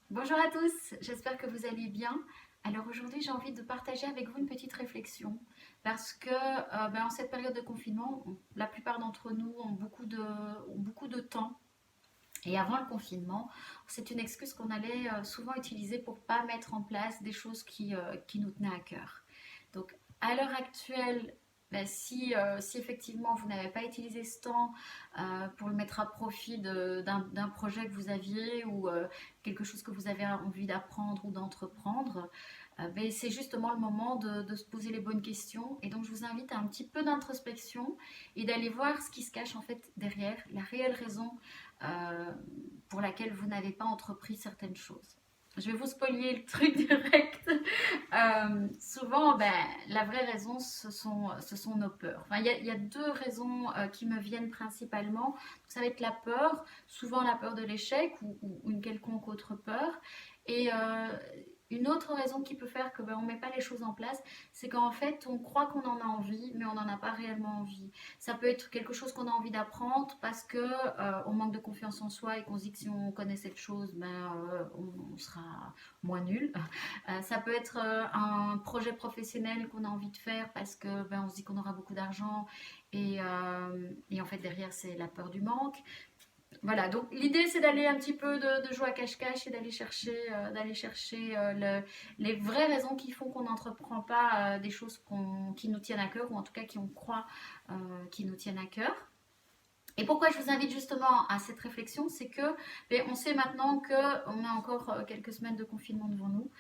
Bonjour à tous, j'espère que vous allez bien. Alors aujourd'hui, j'ai envie de partager avec vous une petite réflexion parce que en cette période de confinement, la plupart d'entre nous ont beaucoup de temps. Et avant le confinement, c'est une excuse qu'on allait souvent utiliser pour ne pas mettre en place des choses qui nous tenaient à cœur. Donc à l'heure actuelle, si effectivement vous n'avez pas utilisé ce temps pour le mettre à profit d'un projet que vous aviez ou quelque chose que vous avez envie d'apprendre ou d'entreprendre, c'est justement le moment de se poser les bonnes questions. Et donc je vous invite à un petit peu d'introspection et d'aller voir ce qui se cache en fait derrière, la réelle raison euh, pour laquelle vous n'avez pas entrepris certaines choses. Je vais vous spoiler le truc direct. Souvent, la vraie raison, ce sont nos peurs. Enfin, il y a deux raisons qui me viennent principalement. Donc, ça va être la peur, souvent la peur de l'échec ou une quelconque autre peur. Et une autre raison qui peut faire que on ne met pas les choses en place, c'est qu'en fait, on croit qu'on en a envie, mais on n'en a pas réellement envie. Ça peut être quelque chose qu'on a envie d'apprendre parce que on manque de confiance en soi et qu'on se dit que si on connaît cette chose, on sera moins nul. Ça peut être un projet professionnel qu'on a envie de faire parce que on se dit qu'on aura beaucoup d'argent et en fait derrière c'est la peur du manque. Voilà, donc l'idée c'est d'aller un petit peu de jouer à cache-cache et d'aller chercher les vraies raisons qui font qu'on n'entreprend pas des choses qui nous tiennent à cœur ou en tout cas qui on croit qui nous tiennent à cœur. Et pourquoi je vous invite justement à cette réflexion, c'est que on sait maintenant qu'on a encore quelques semaines de confinement devant nous.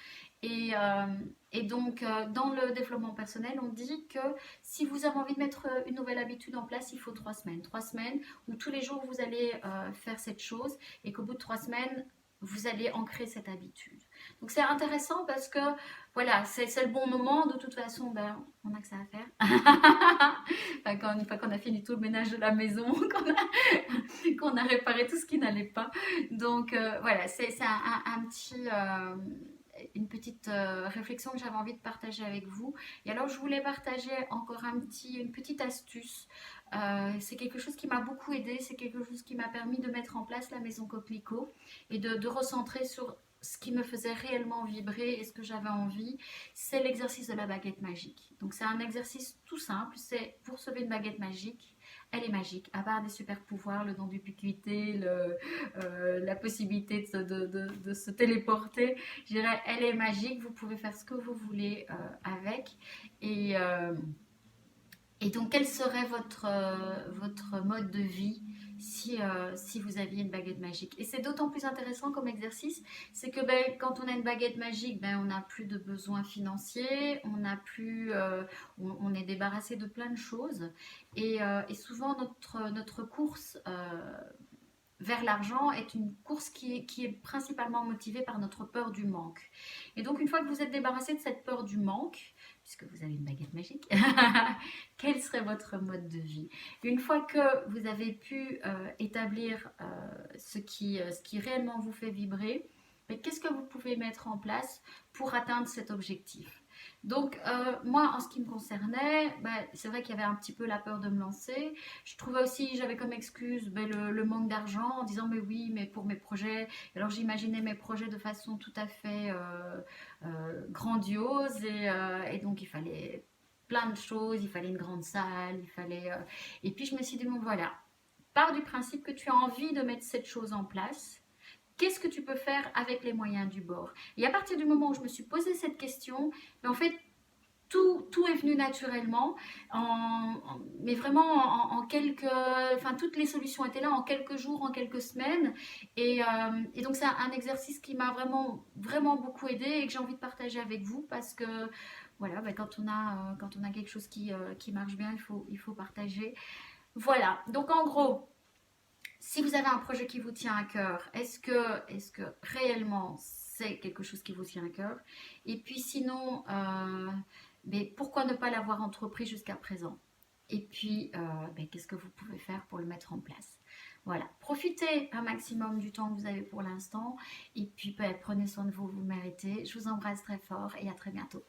Et, euh, et donc, dans le développement personnel, on dit que si vous avez envie de mettre une nouvelle habitude en place, il faut 3 semaines. 3 semaines où tous les jours vous allez faire cette chose et qu'au bout de 3 semaines, vous allez ancrer cette habitude. Donc c'est intéressant parce que voilà, c'est le bon moment. De toute façon, on a que ça à faire. Une fois qu'on a fini tout le ménage de la maison, qu'on a réparé tout ce qui n'allait pas. Donc voilà, c'est un petit une petite réflexion que j'avais envie de partager avec vous. Et alors, je voulais partager encore une petite astuce. C'est quelque chose qui m'a beaucoup aidé, c'est quelque chose qui m'a permis de mettre en place la maison Coquelicot et de recentrer sur ce qui me faisait réellement vibrer et ce que j'avais envie, c'est l'exercice de la baguette magique. Donc c'est un exercice tout simple, c'est vous recevez une baguette magique, elle est magique, à part des super pouvoirs, le don d'ubiquité, la possibilité de se téléporter, je dirais, elle est magique, vous pouvez faire ce que vous voulez avec. Et, euh, et donc, quel serait votre mode de vie si vous aviez une baguette magique? Et c'est d'autant plus intéressant comme exercice, c'est que quand on a une baguette magique, on n'a plus de besoins financiers, on n'a plus, on est débarrassé de plein de choses. Et souvent, notre course vers l'argent est une course qui est principalement motivée par notre peur du manque. Et donc, une fois que vous êtes débarrassé de cette peur du manque, puisque vous avez une baguette magique, quel serait votre mode de vie? Une fois que vous avez pu établir ce qui réellement vous fait vibrer, qu'est-ce que vous pouvez mettre en place pour atteindre cet objectif? Donc, moi, en ce qui me concernait, c'est vrai qu'il y avait un petit peu la peur de me lancer. Je trouvais aussi, j'avais comme excuse le manque d'argent en disant, mais oui, mais pour mes projets. Alors, j'imaginais mes projets de façon tout à fait grandiose et donc, il fallait plein de choses, il fallait une grande salle, il fallait... Et puis, je me suis dit, bon, voilà, pars du principe que tu as envie de mettre cette chose en place. Qu'est-ce que tu peux faire avec les moyens du bord? Et à partir du moment où je me suis posé cette question, en fait, tout est venu naturellement, mais vraiment en quelques, enfin toutes les solutions étaient là en quelques jours, en quelques semaines, et donc c'est un exercice qui m'a vraiment beaucoup aidé et que j'ai envie de partager avec vous parce que voilà, quand on a quelque chose qui marche bien, il faut partager. Voilà, donc en gros, si vous avez un projet qui vous tient à cœur, est-ce que réellement c'est quelque chose qui vous tient à cœur? Et puis sinon, mais pourquoi ne pas l'avoir entrepris jusqu'à présent? Et puis, qu'est-ce que vous pouvez faire pour le mettre en place? Voilà, profitez un maximum du temps que vous avez pour l'instant. Et puis, prenez soin de vous, vous le méritez. Je vous embrasse très fort et à très bientôt.